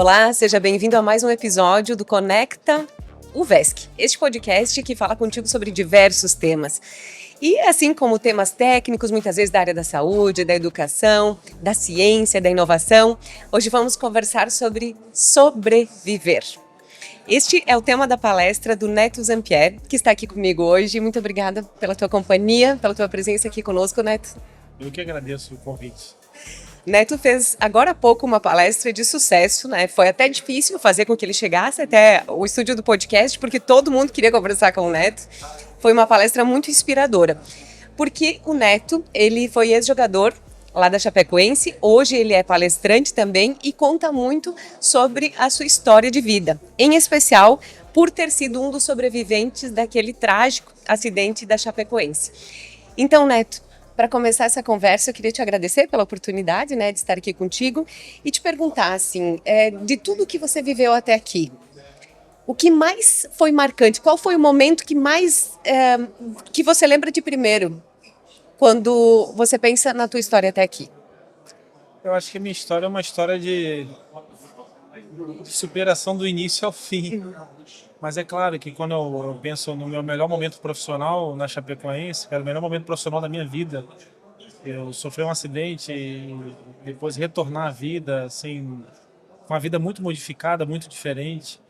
Olá, seja bem-vindo a mais um episódio do Conecta UVESC, este podcast que fala contigo sobre diversos temas. E assim como temas técnicos, muitas vezes da área da saúde, da educação, da ciência, da inovação, hoje vamos conversar sobre sobreviver. Este é o tema da palestra do Neto Zampieri, que está aqui comigo hoje. Muito obrigada pela tua companhia, pela tua presença aqui conosco, Neto. Eu que agradeço o convite. Neto fez agora há pouco uma palestra de sucesso, né? Foi até difícil fazer com que ele chegasse até o estúdio do podcast, porque todo mundo queria conversar com o Neto. Foi uma palestra muito inspiradora, porque o Neto, ele foi ex-jogador lá da Chapecoense, hoje ele é palestrante também e conta muito sobre a sua história de vida, em especial por ter sido um dos sobreviventes daquele trágico acidente da Chapecoense. Então, Neto, para começar essa conversa, eu queria te agradecer pela oportunidade, né, de estar aqui contigo e te perguntar, assim, de tudo que você viveu até aqui, o que mais foi marcante? Qual foi o momento que mais, que você lembra de primeiro, quando você pensa na tua história até aqui? Eu acho que a minha história é uma história de superação do início ao fim. Mas é claro que quando eu penso no meu melhor momento profissional na Chapecoense, que era o melhor momento profissional da minha vida, eu sofri um acidente e depois retornar à vida, assim, com a vida muito modificada, muito diferente.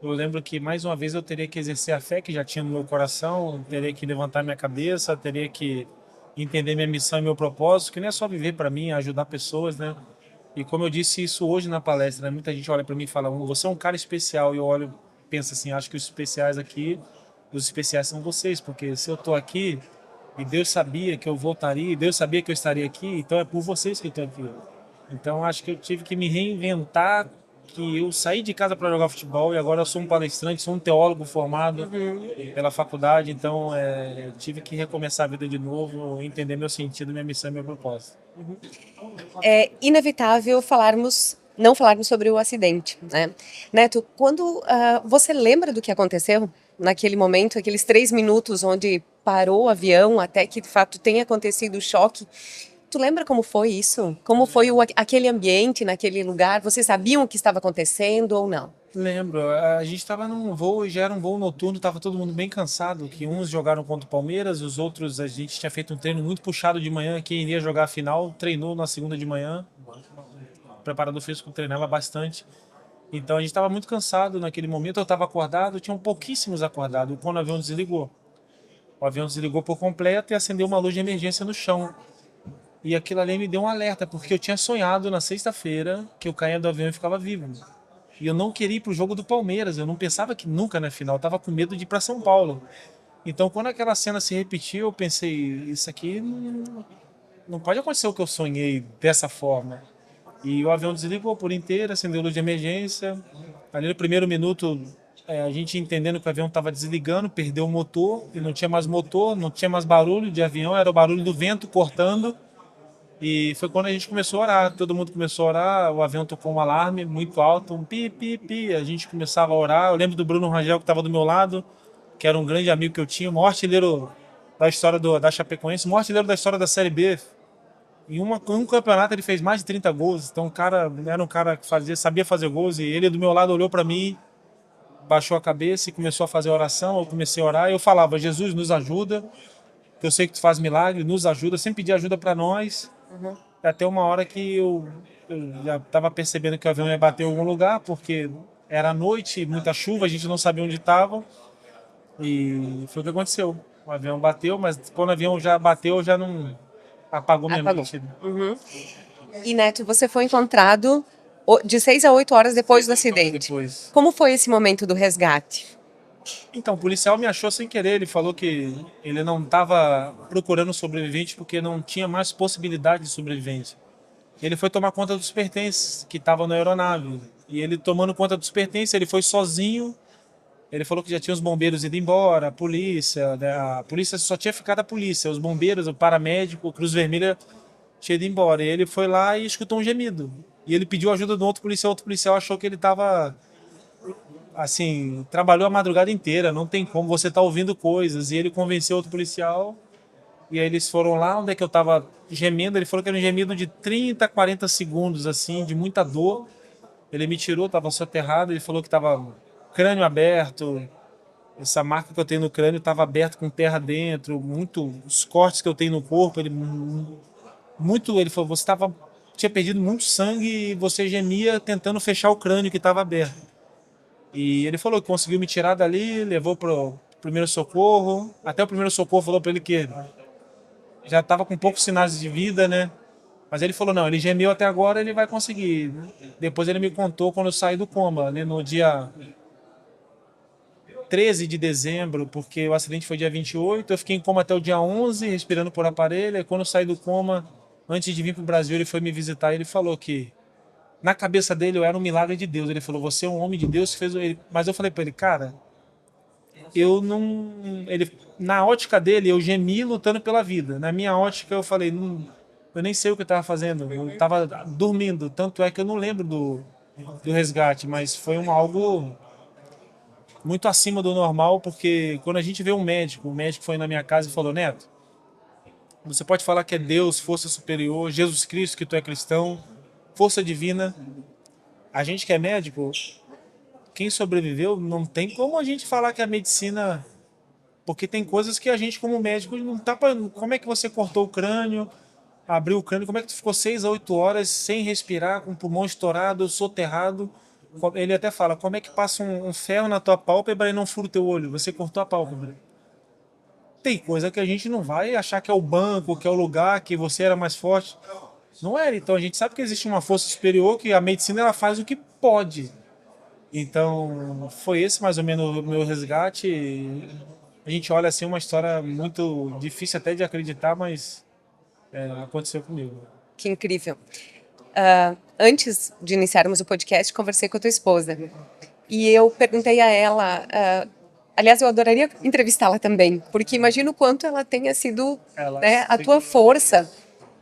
Eu lembro que mais uma vez eu teria que exercer a fé que já tinha no meu coração, teria que levantar minha cabeça, teria que entender minha missão e meu propósito, que não é só viver para mim, é ajudar pessoas, né? E como eu disse isso hoje na palestra, né? Muita gente olha para mim e fala: você é um cara especial. E eu olho, penso assim, acho que os especiais aqui, os especiais são vocês, porque se eu estou aqui e Deus sabia que eu voltaria, e Deus sabia que eu estaria aqui, então é por vocês que eu estou aqui. Então acho que eu tive que me reinventar, que eu saí de casa para jogar futebol e agora eu sou um palestrante, sou um teólogo formado pela faculdade, então eu tive que recomeçar a vida de novo, entender meu sentido, minha missão e meu propósito. É inevitável não falarmos sobre o acidente, né? Neto, quando você lembra do que aconteceu naquele momento, aqueles 3 minutos onde parou o avião até que de fato tenha acontecido o choque? Tu lembra como foi isso? Como foi aquele ambiente naquele lugar? Vocês sabiam o que estava acontecendo ou não? Lembro, a gente estava num voo e já era um voo noturno, estava todo mundo bem cansado, que uns jogaram contra o Palmeiras, os outros a gente tinha feito um treino muito puxado de manhã, quem iria jogar a final treinou na segunda de manhã, o preparador físico treinava bastante, então a gente estava muito cansado naquele momento, eu estava acordado, tinham pouquíssimos acordados, quando o avião desligou. O avião desligou por completo e acendeu uma luz de emergência no chão. E aquilo ali me deu um alerta, porque eu tinha sonhado na sexta-feira que eu caía do avião e ficava vivo. E eu não queria ir pro jogo do Palmeiras, eu não pensava que nunca na final, eu tava com medo de ir para São Paulo. Então quando aquela cena se repetiu, eu pensei, isso aqui não pode acontecer o que eu sonhei dessa forma. E o avião desligou por inteiro, acendeu a luz de emergência. Ali no primeiro minuto, a gente entendendo que o avião estava desligando, perdeu o motor, e não tinha mais motor, não tinha mais barulho de avião, era o barulho do vento cortando. E foi quando a gente começou a orar, todo mundo começou a orar, o avião tocou um alarme muito alto, um pi, pi, pi, a gente começava a orar. Eu lembro do Bruno Rangel que estava do meu lado, que era um grande amigo que eu tinha, o maior artilheiro da história da Chapecoense, o maior artilheiro da história da Série B. Em um campeonato ele fez mais de 30 gols, então o cara era um cara que sabia fazer gols, e ele do meu lado olhou para mim, baixou a cabeça e começou a fazer a oração. Eu comecei a orar e eu falava: Jesus, nos ajuda, que eu sei que tu faz milagre, nos ajuda, sempre pedir ajuda para nós. Até uma hora que eu já estava percebendo que o avião ia bater em algum lugar, porque era noite, muita chuva, a gente não sabia onde estava. E foi o que aconteceu. O avião bateu, mas quando o avião já bateu, já não apagou minha mente. E Neto, você foi encontrado de 6 a 8 horas depois do acidente. Depois. Como foi esse momento do resgate? Então, o policial me achou sem querer. Ele falou que ele não estava procurando sobrevivente porque não tinha mais possibilidade de sobrevivência. Ele foi tomar conta dos pertences que estavam na aeronave. E ele tomando conta dos pertences, ele foi sozinho. Ele falou que já tinha os bombeiros ido embora, a polícia, né? A polícia só tinha ficado a polícia, os bombeiros, o paramédico, o Cruz Vermelha tinha ido embora. E ele foi lá e escutou um gemido. E ele pediu ajuda do outro policial achou que ele estava, assim, trabalhou a madrugada inteira, não tem como, você tá ouvindo coisas. E ele convenceu outro policial, e aí eles foram lá onde é que eu tava gemendo. Ele falou que era um gemido de 30, 40 segundos, assim, de muita dor. Ele me tirou, estava soterrado, ele falou que estava crânio aberto, essa marca que eu tenho no crânio estava aberta com terra dentro, muito, os cortes que eu tenho no corpo, ele falou, tinha perdido muito sangue e você gemia tentando fechar o crânio que estava aberto. E ele falou que conseguiu me tirar dali, levou pro primeiro socorro, até o primeiro socorro falou para ele que já estava com poucos sinais de vida, né? Mas ele falou, não, ele gemeu até agora, ele vai conseguir. Depois ele me contou quando eu saí do coma, né, no dia 13 de dezembro, porque o acidente foi dia 28, eu fiquei em coma até o dia 11, respirando por aparelho, e quando eu saí do coma, antes de vir para o Brasil, ele foi me visitar e ele falou que na cabeça dele eu era um milagre de Deus. Ele falou, você é um homem de Deus que fez ele. Mas eu falei para ele, cara, eu não... Na ótica dele, eu gemi lutando pela vida. Na minha ótica, eu falei, não, eu nem sei o que eu estava fazendo. Eu estava dormindo. Tanto é que eu não lembro do resgate, mas foi algo muito acima do normal, porque quando a gente vê um médico, o médico foi na minha casa e falou, Neto, você pode falar que é Deus, força superior, Jesus Cristo, que tu é cristão, força divina. A gente que é médico, quem sobreviveu, não tem como a gente falar que a medicina... Porque tem coisas que a gente, como médico, não tá pra... Como é que você cortou o crânio, abriu o crânio, como é que tu ficou 6 a 8 horas sem respirar, com o pulmão estourado, soterrado? Ele até fala, como é que passa um ferro na tua pálpebra e não fura o teu olho? Você cortou a pálpebra. Tem coisa que a gente não vai achar que é o banco, que é o lugar, que você era mais forte. Não era. Então a gente sabe que existe uma força superior, que a medicina ela faz o que pode. Então foi esse mais ou menos o meu resgate. A gente olha assim uma história muito difícil até de acreditar, mas aconteceu comigo. Que incrível. Antes de iniciarmos o podcast, conversei com a tua esposa. E eu perguntei a ela... aliás, eu adoraria entrevistá-la também, porque imagino o quanto ela tenha sido, né, a tua força.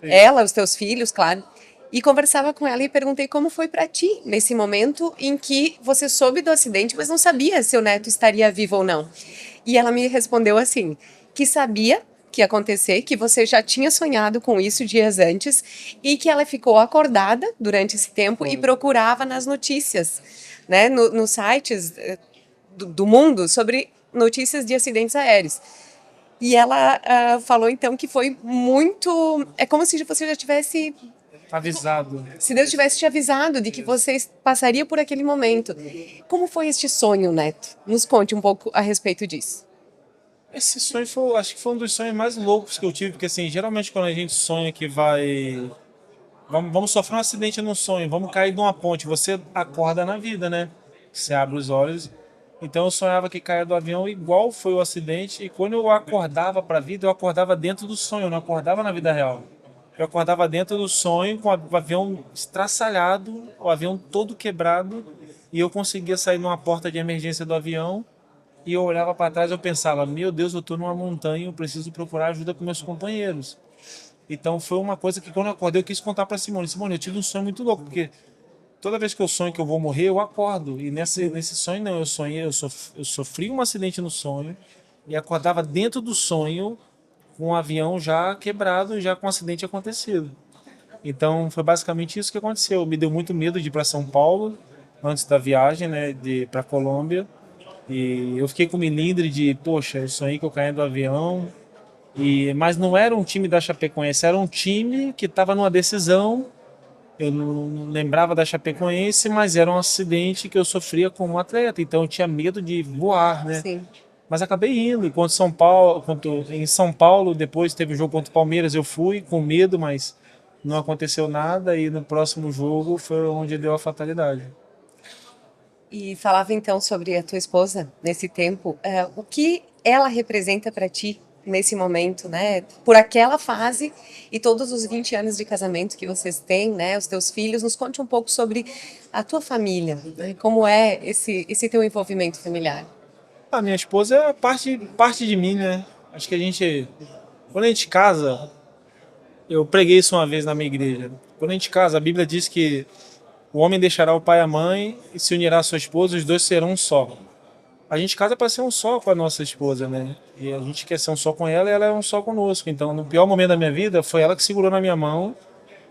Ela, os teus filhos, claro. E conversava com ela e perguntei como foi para ti, nesse momento em que você soube do acidente, mas não sabia se o neto estaria vivo ou não. E ela me respondeu assim, que sabia que ia acontecer, que você já tinha sonhado com isso dias antes e que ela ficou acordada durante esse tempo e procurava nas notícias, né, nos sites do mundo sobre notícias de acidentes aéreos. E ela falou então que foi muito... É como se você já tivesse... Avisado. Se Deus tivesse te avisado de que você passaria por aquele momento. Como foi este sonho, Neto? Nos conte um pouco a respeito disso. Esse sonho foi, acho que foi um dos sonhos mais loucos que eu tive, porque assim, geralmente quando a gente sonha que vai... Vamos sofrer um acidente no sonho, vamos cair de uma ponte, você acorda na vida, né? Você abre os olhos. Então eu sonhava que caía do avião igual foi o acidente, e quando eu acordava para a vida, eu acordava dentro do sonho, eu não acordava na vida real. Eu acordava dentro do sonho com o avião estraçalhado, o avião todo quebrado, e eu conseguia sair numa porta de emergência do avião, e eu olhava para trás e eu pensava, meu Deus, eu estou numa montanha, eu preciso procurar ajuda com meus companheiros. Então foi uma coisa que quando eu acordei eu quis contar para Simone. Simone, eu tive um sonho muito louco, porque toda vez que eu sonho que eu vou morrer, eu acordo. E nesse sonho não, eu sofri um acidente no sonho e acordava dentro do sonho com um avião já quebrado, já com um acidente acontecido. Então foi basicamente isso que aconteceu. Me deu muito medo de ir para São Paulo antes da viagem, né, para Colômbia. E eu fiquei com milindre de, poxa, eu sonhei que eu caí do avião. Mas não era um time da Chapecoense, era um time que estava numa decisão. Eu não lembrava da Chapecoense, mas era um acidente que eu sofria como atleta, então eu tinha medo de voar, né? Sim. Mas acabei indo. E em São Paulo, depois teve o jogo contra o Palmeiras, eu fui com medo, mas não aconteceu nada. E no próximo jogo foi onde deu a fatalidade. E falava então sobre a tua esposa nesse tempo. O que ela representa para ti nesse momento, né? Por aquela fase e todos os 20 anos de casamento que vocês têm, né? Os teus filhos. Nos conte um pouco sobre a tua família, né? Como é esse teu envolvimento familiar. A minha esposa é parte de mim, né? Acho que quando a gente casa, eu preguei isso uma vez na minha igreja. Quando a gente casa, a Bíblia diz que o homem deixará o pai e a mãe e se unirá à sua esposa, os dois serão um só. A gente casa para ser um só com a nossa esposa, né? E a gente quer ser um só com ela e ela é um só conosco. Então, no pior momento da minha vida, foi ela que segurou na minha mão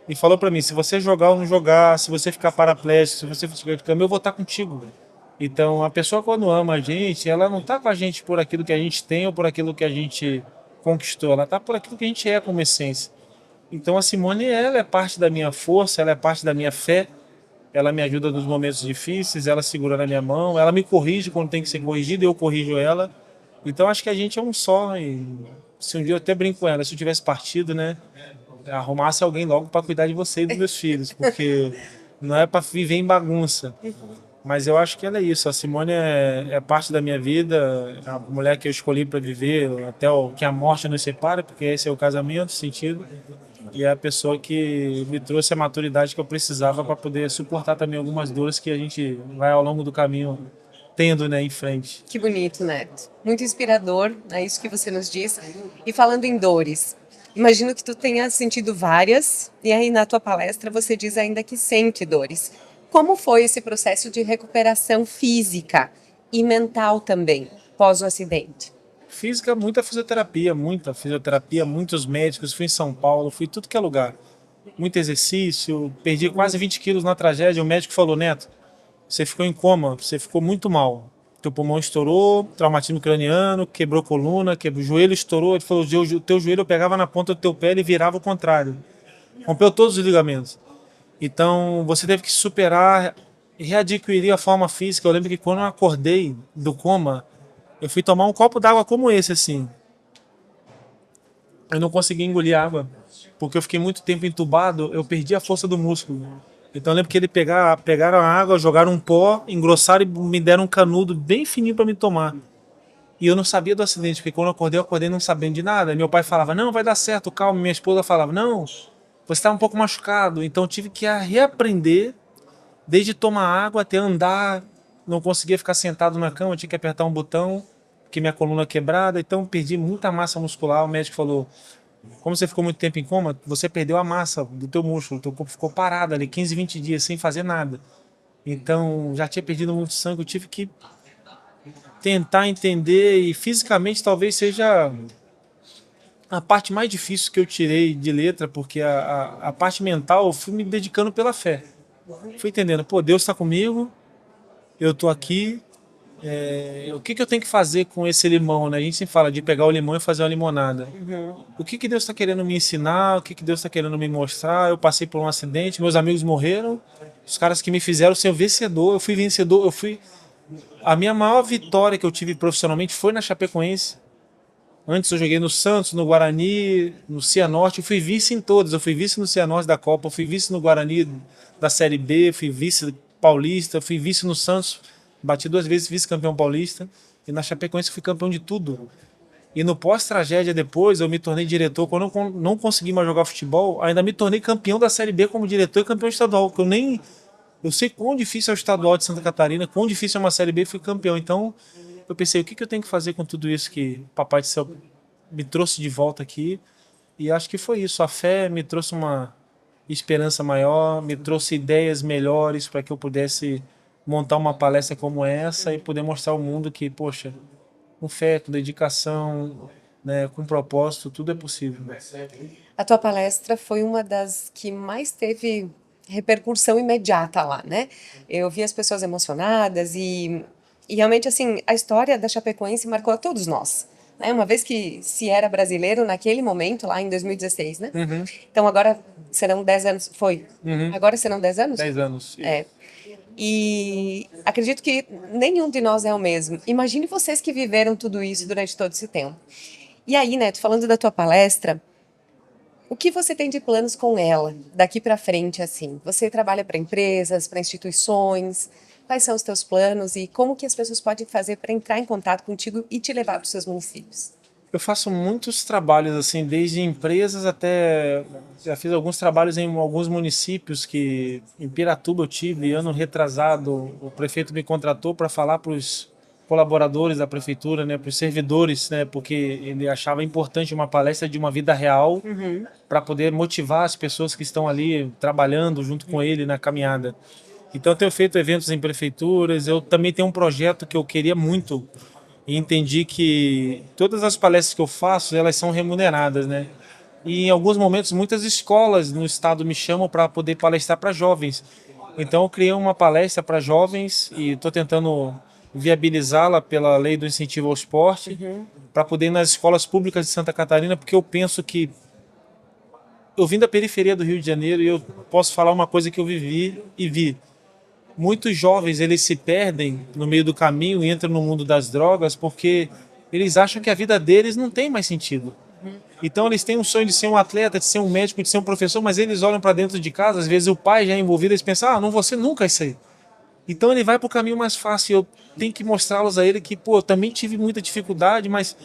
e falou para mim, se você jogar ou não jogar, se você ficar paraplégico, se você ficar de cama, eu vou estar contigo. Então, a pessoa quando ama a gente, ela não tá com a gente por aquilo que a gente tem ou por aquilo que a gente conquistou, ela tá por aquilo que a gente é como essência. Então, a Simone, ela é parte da minha força, ela é parte da minha fé, ela me ajuda nos momentos difíceis, ela segura na minha mão, ela me corrige quando tem que ser corrigido, eu corrijo ela. Então, acho que a gente é um só. E se um dia eu até brinco com ela, se eu tivesse partido, né, arrumasse alguém logo para cuidar de você e dos meus filhos, porque não é para viver em bagunça. Mas eu acho que ela é isso. A Simone é parte da minha vida, é a mulher que eu escolhi para viver, até que a morte nos separe, porque esse é o casamento, sentido. E é a pessoa que me trouxe a maturidade que eu precisava para poder suportar também algumas dores que a gente vai ao longo do caminho tendo, né, em frente. Que bonito, Neto. Muito inspirador, é isso que você nos diz. E falando em dores, imagino que tu tenha sentido várias, e aí na tua palestra você diz ainda que sente dores. Como foi esse processo de recuperação física e mental também, pós o acidente? Física, muita fisioterapia, muitos médicos. Fui em São Paulo, fui em tudo que é lugar. Muito exercício, perdi quase 20 quilos na tragédia. O médico falou, Neto, você ficou em coma, você ficou muito mal. Teu pulmão estourou, traumatismo craniano, quebrou coluna, quebrou, o joelho estourou. Ele falou, o teu joelho eu pegava na ponta do teu pé e virava o contrário. Rompeu todos os ligamentos. Então, você teve que superar e readquirir a forma física. Eu lembro que quando eu acordei do coma, eu fui tomar um copo d'água como esse, assim. Eu não consegui engolir água, porque eu fiquei muito tempo entubado, eu perdi a força do músculo. Então eu lembro que pegaram a água, jogaram um pó, engrossaram e me deram um canudo bem fininho para me tomar. E eu não sabia do acidente, porque quando eu acordei não sabendo de nada. Meu pai falava, não, vai dar certo, calma. Minha esposa falava, não, você está um pouco machucado. Então eu tive que reaprender, desde tomar água até andar. Não conseguia ficar sentado na cama, eu tinha que apertar um botão, porque minha coluna é quebrada. Então eu perdi muita massa muscular. O médico falou, como você ficou muito tempo em coma, você perdeu a massa do teu músculo, teu corpo ficou parado ali 15, 20 dias sem fazer nada. Então já tinha perdido muito sangue, eu tive que tentar entender e fisicamente talvez seja a parte mais difícil que eu tirei de letra, porque a parte mental eu fui me dedicando pela fé. Fui entendendo, pô, Deus está comigo, eu tô aqui, o que eu tenho que fazer com esse limão, né? A gente sempre fala de pegar o limão e fazer uma limonada. O que Deus está querendo me ensinar, o que Deus está querendo me mostrar. Eu passei por um acidente, meus amigos morreram, os caras que me fizeram ser vencedor, eu fui vencedor, eu fui... A minha maior vitória que eu tive profissionalmente foi na Chapecoense. Antes eu joguei no Santos, no Guarani, no Cianorte, eu fui vice em todos. Eu fui vice no Cianorte da Copa, eu fui vice no Guarani da Série B, fui vice paulista, fui vice no Santos, bati 2 vezes vice-campeão paulista. E na Chapecoense eu fui campeão de tudo. E no pós-tragédia depois eu me tornei diretor. Quando eu não consegui mais jogar futebol, ainda me tornei campeão da Série B como diretor e campeão estadual. Que eu sei quão difícil é o estadual de Santa Catarina, quão difícil é uma Série B e fui campeão. Então eu pensei, o que eu tenho que fazer com tudo isso que o Papai do Céu me trouxe de volta aqui? E acho que foi isso. A fé me trouxe uma esperança maior, me trouxe ideias melhores para que eu pudesse montar uma palestra como essa e poder mostrar ao mundo que, poxa, com fé, com dedicação, né, com propósito, tudo é possível. A tua palestra foi uma das que mais teve repercussão imediata lá, né? Eu vi as pessoas emocionadas e realmente, assim, a história da Chapecoense marcou a todos nós, né? Uma vez que se era brasileiro naquele momento, lá em 2016, né? Uhum. Então agora serão 10 anos, foi? Uhum. Agora serão 10 anos? 10 anos. É. E acredito que nenhum de nós é o mesmo. Imagine vocês que viveram tudo isso durante todo esse tempo. E aí, Neto, falando da tua palestra, o que você tem de planos com ela daqui para frente, assim? Você trabalha para empresas, para instituições? Quais são os teus planos e como que as pessoas podem fazer para entrar em contato contigo e te levar para os seus municípios? Eu faço muitos trabalhos, assim, desde empresas até... Já fiz alguns trabalhos em alguns municípios que... Em Piratuba eu tive, ano retrasado, o prefeito me contratou para falar para os colaboradores da prefeitura, né, para os servidores, né, porque ele achava importante uma palestra de uma vida real para poder motivar as pessoas que estão ali trabalhando junto com ele na caminhada. Então eu tenho feito eventos em prefeituras, eu também tenho um projeto que eu queria muito e entendi que todas as palestras que eu faço, elas são remuneradas, né? E em alguns momentos, muitas escolas no estado me chamam para poder palestrar para jovens. Então, eu criei uma palestra para jovens e estou tentando viabilizá-la pela lei do incentivo ao esporte, para poder ir nas escolas públicas de Santa Catarina, porque eu penso que eu vim da periferia do Rio de Janeiro e eu posso falar uma coisa que eu vivi e vi. Muitos jovens, eles se perdem no meio do caminho e entram no mundo das drogas porque eles acham que a vida deles não tem mais sentido. Então eles têm um sonho de ser um atleta, de ser um médico, de ser um professor, mas eles olham para dentro de casa, às vezes o pai já é envolvido, eles pensam, não vou ser nunca isso aí. Então ele vai para o caminho mais fácil. Eu tenho que mostrá-los a ele que, pô, eu também tive muita dificuldade, mas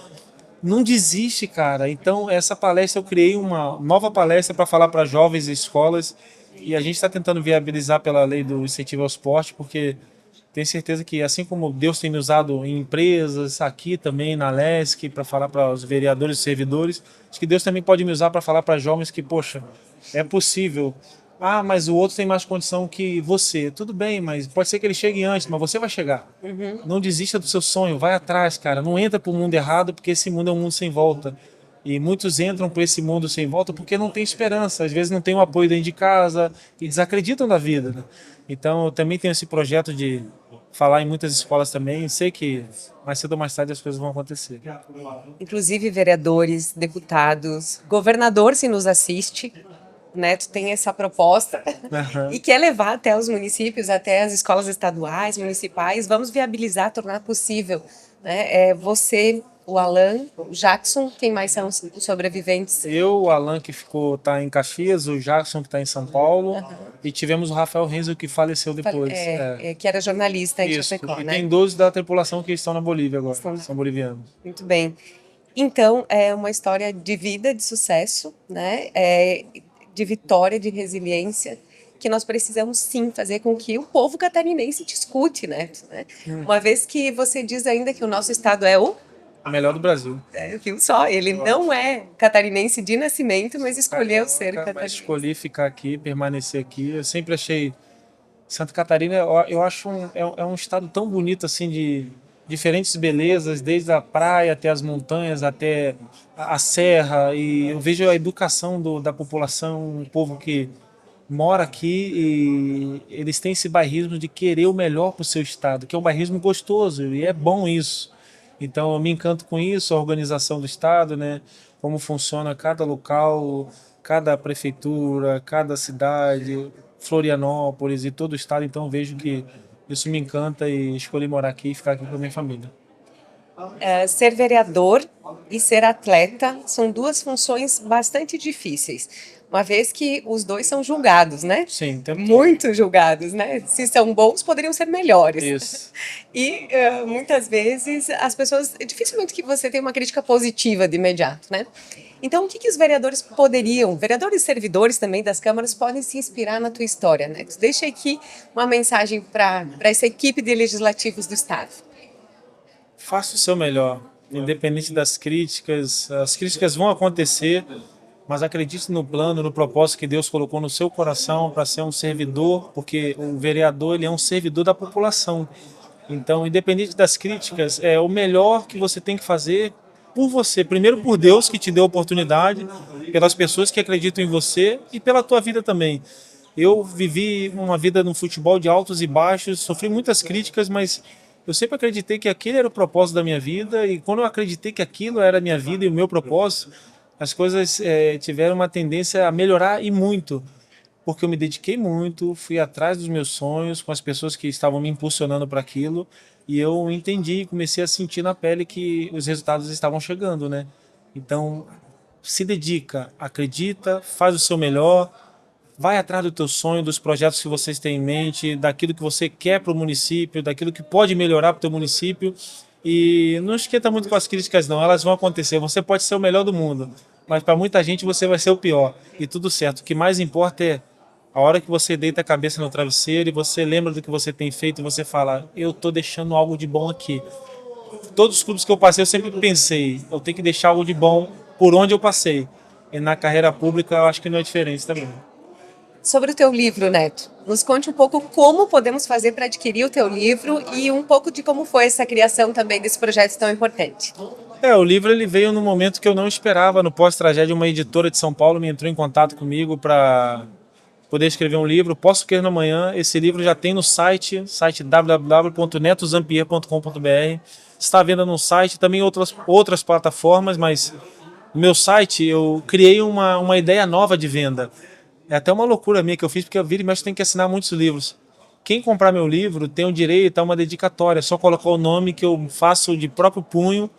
não desiste, cara. Então, essa palestra, eu criei uma nova palestra para falar para jovens e escolas, e a gente está tentando viabilizar pela lei do incentivo ao esporte, porque tenho certeza que, assim como Deus tem me usado em empresas, aqui também na LESC, para falar para os vereadores e servidores, acho que Deus também pode me usar para falar para jovens que, poxa, é possível. Mas o outro tem mais condição que você. Tudo bem, mas pode ser que ele chegue antes, mas você vai chegar. Não desista do seu sonho, vai atrás, cara. Não entra para o mundo errado, porque esse mundo é um mundo sem volta. E muitos entram para esse mundo sem volta porque não tem esperança. Às vezes não tem um apoio dentro de casa e desacreditam da vida, né? Então eu também tenho esse projeto de falar em muitas escolas também. Sei que mais cedo ou mais tarde as coisas vão acontecer. Inclusive vereadores, deputados, governador, se nos assiste, o Neto tem essa proposta e quer levar até os municípios, até as escolas estaduais, municipais. Vamos viabilizar, tornar possível, né? Você, o Alan, o Jackson, quem mais são os sobreviventes? Eu, o Alan que tá em Caxias, o Jackson que está em São Paulo, e tivemos o Rafael Renzo que faleceu depois. Que era jornalista em Isso. Chapecó, E né? tem 12 da tripulação que estão na Bolívia agora, são bolivianos. Muito bem. Então, é uma história de vida, de sucesso, né? De vitória, de resiliência, que nós precisamos sim fazer com que o povo catarinense te escute, né? Uma vez que você diz ainda que o nosso estado é o melhor do Brasil. Viu só? Ele não é catarinense de nascimento, mas escolheu ser catarinense. Mas escolhi ficar aqui, permanecer aqui. Eu sempre achei Santa Catarina, eu acho é um estado tão bonito assim, de diferentes belezas, desde a praia até as montanhas, até a serra, e eu vejo a educação da população, um povo que mora aqui e eles têm esse bairrismo de querer o melhor para o seu estado, que é um bairrismo gostoso e é bom isso. Então eu me encanto com isso, a organização do estado, né? Como funciona cada local, cada prefeitura, cada cidade, Florianópolis e todo o estado. Então eu vejo que isso me encanta e escolhi morar aqui e ficar aqui com a minha família. Ser vereador e ser atleta são duas funções bastante difíceis, uma vez que os dois são julgados, né? Sim, muito julgados, né? Se são bons, poderiam ser melhores. Isso. E muitas vezes as pessoas, dificilmente que você tem uma crítica positiva de imediato, né? Então, o que os vereadores vereadores e servidores também das câmaras podem se inspirar na tua história, né? Deixa aqui uma mensagem para essa equipe de legislativos do estado. Faça o seu melhor, independente das críticas. As críticas vão acontecer, mas acredite no plano, no propósito que Deus colocou no seu coração para ser um servidor, porque o vereador ele é um servidor da população. Então, independente das críticas, é o melhor que você tem que fazer por você. Primeiro por Deus que te deu a oportunidade, pelas pessoas que acreditam em você e pela tua vida também. Eu vivi uma vida no futebol de altos e baixos, sofri muitas críticas, mas eu sempre acreditei que aquele era o propósito da minha vida, e quando eu acreditei que aquilo era a minha vida e o meu propósito, as coisas tiveram uma tendência a melhorar e muito, porque eu me dediquei muito, fui atrás dos meus sonhos com as pessoas que estavam me impulsionando para aquilo, e eu entendi, comecei a sentir na pele que os resultados estavam chegando, né? Então, se dedica, acredita, faz o seu melhor, vai atrás do teu sonho, dos projetos que vocês têm em mente, daquilo que você quer para o município, daquilo que pode melhorar para o teu município. E não esquenta muito com as críticas não, elas vão acontecer. Você pode ser o melhor do mundo, mas para muita gente você vai ser o pior. E tudo certo. O que mais importa é a hora que você deita a cabeça no travesseiro e você lembra do que você tem feito e você fala, eu estou deixando algo de bom aqui. Todos os clubes que eu passei eu sempre pensei, eu tenho que deixar algo de bom por onde eu passei. E na carreira pública eu acho que não é diferente também. Sobre o teu livro, Neto, nos conte um pouco como podemos fazer para adquirir o teu livro e um pouco de como foi essa criação também desse projeto tão importante. O livro ele veio no momento que eu não esperava. No pós-tragédia, uma editora de São Paulo me entrou em contato comigo para poder escrever um livro. Posso querer amanhã. Esse livro já tem no site www.netozampier.com.br. Está à venda no site, também outras plataformas, mas no meu site eu criei uma ideia nova de venda. É até uma loucura minha que eu fiz, porque eu viro e mexe, tem que assinar muitos livros. Quem comprar meu livro tem o direito a uma dedicatória. É só colocar o nome que eu faço de próprio punho,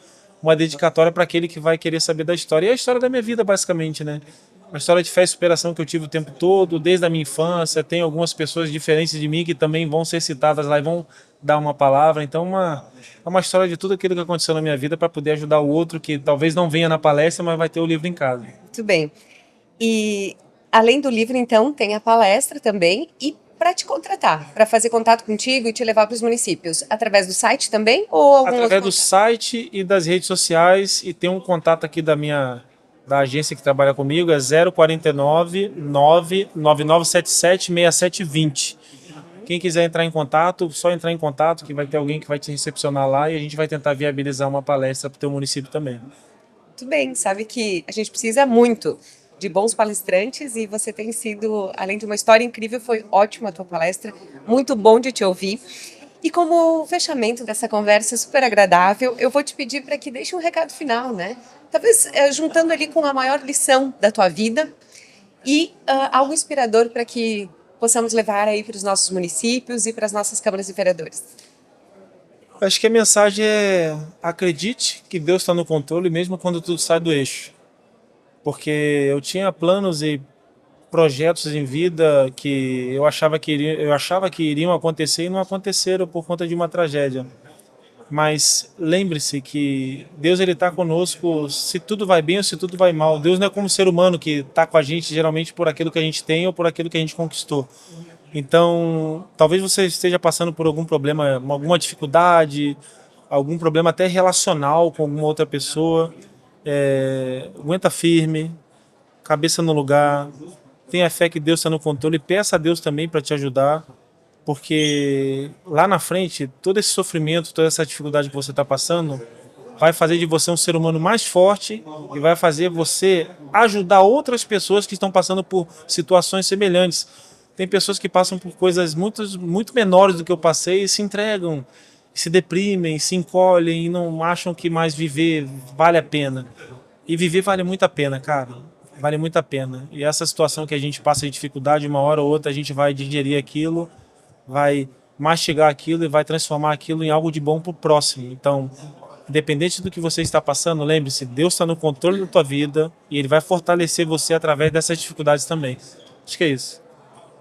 uma dedicatória para aquele que vai querer saber da história. E é a história da minha vida, basicamente, né? Uma história de fé e superação que eu tive o tempo todo, desde a minha infância. Tem algumas pessoas diferentes de mim que também vão ser citadas lá e vão dar uma palavra. Então, é uma história de tudo aquilo que aconteceu na minha vida para poder ajudar o outro que talvez não venha na palestra, mas vai ter o livro em casa. Muito bem. E além do livro, então, tem a palestra também. E para te contratar, para fazer contato contigo e te levar para os municípios, através do site também ou algum Através outro do site e das redes sociais, e tem um contato aqui da agência que trabalha comigo, é 049 99977 6720. Quem quiser entrar em contato, só entrar em contato que vai ter alguém que vai te recepcionar lá e a gente vai tentar viabilizar uma palestra para o teu município também. Muito bem, sabe que a gente precisa muito de bons palestrantes e você tem sido, além de uma história incrível, foi ótima a tua palestra, muito bom de te ouvir. E como fechamento dessa conversa super agradável, eu vou te pedir para que deixe um recado final, né? Talvez juntando ali com a maior lição da tua vida e algo inspirador para que possamos levar aí para os nossos municípios e para as nossas câmaras de vereadores. Acho que a mensagem é: acredite que Deus está no controle mesmo quando tudo sai do eixo. Porque eu tinha planos e projetos em vida que eu achava que iriam acontecer e não aconteceram por conta de uma tragédia. Mas lembre-se que Deus está conosco se tudo vai bem ou se tudo vai mal. Deus não é como ser humano que está com a gente geralmente por aquilo que a gente tem ou por aquilo que a gente conquistou. Então, talvez você esteja passando por algum problema, alguma dificuldade, algum problema até relacional com alguma outra pessoa. Aguenta firme, cabeça no lugar, tenha fé que Deus está no controle e peça a Deus também para te ajudar, porque lá na frente, todo esse sofrimento, toda essa dificuldade que você está passando, vai fazer de você um ser humano mais forte e vai fazer você ajudar outras pessoas que estão passando por situações semelhantes. Tem pessoas que passam por coisas muito menores do que eu passei e se entregam, se deprimem, se encolhem e não acham que mais viver vale a pena. E viver vale muito a pena, cara. Vale muito a pena. E essa situação que a gente passa de dificuldade, uma hora ou outra a gente vai digerir aquilo, vai mastigar aquilo e vai transformar aquilo em algo de bom para o próximo. Então, independente do que você está passando, lembre-se, Deus está no controle da tua vida e Ele vai fortalecer você através dessas dificuldades também. Acho que é isso.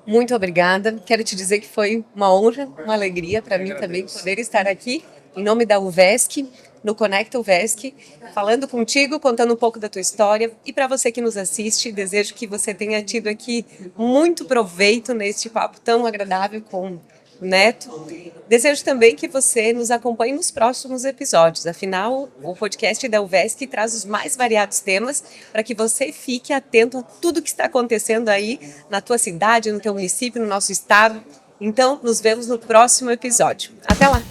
Muito obrigada. Quero te dizer que foi uma honra, uma alegria para mim também poder estar aqui em nome da UVESC, no Conecta UVESC, falando contigo, contando um pouco da tua história. E para você que nos assiste, desejo que você tenha tido aqui muito proveito neste papo tão agradável com o Neto. Desejo também que você nos acompanhe nos próximos episódios. Afinal, o podcast da UVESC traz os mais variados temas para que você fique atento a tudo que está acontecendo aí na tua cidade, no teu município, no nosso estado. Então, nos vemos no próximo episódio. Até lá!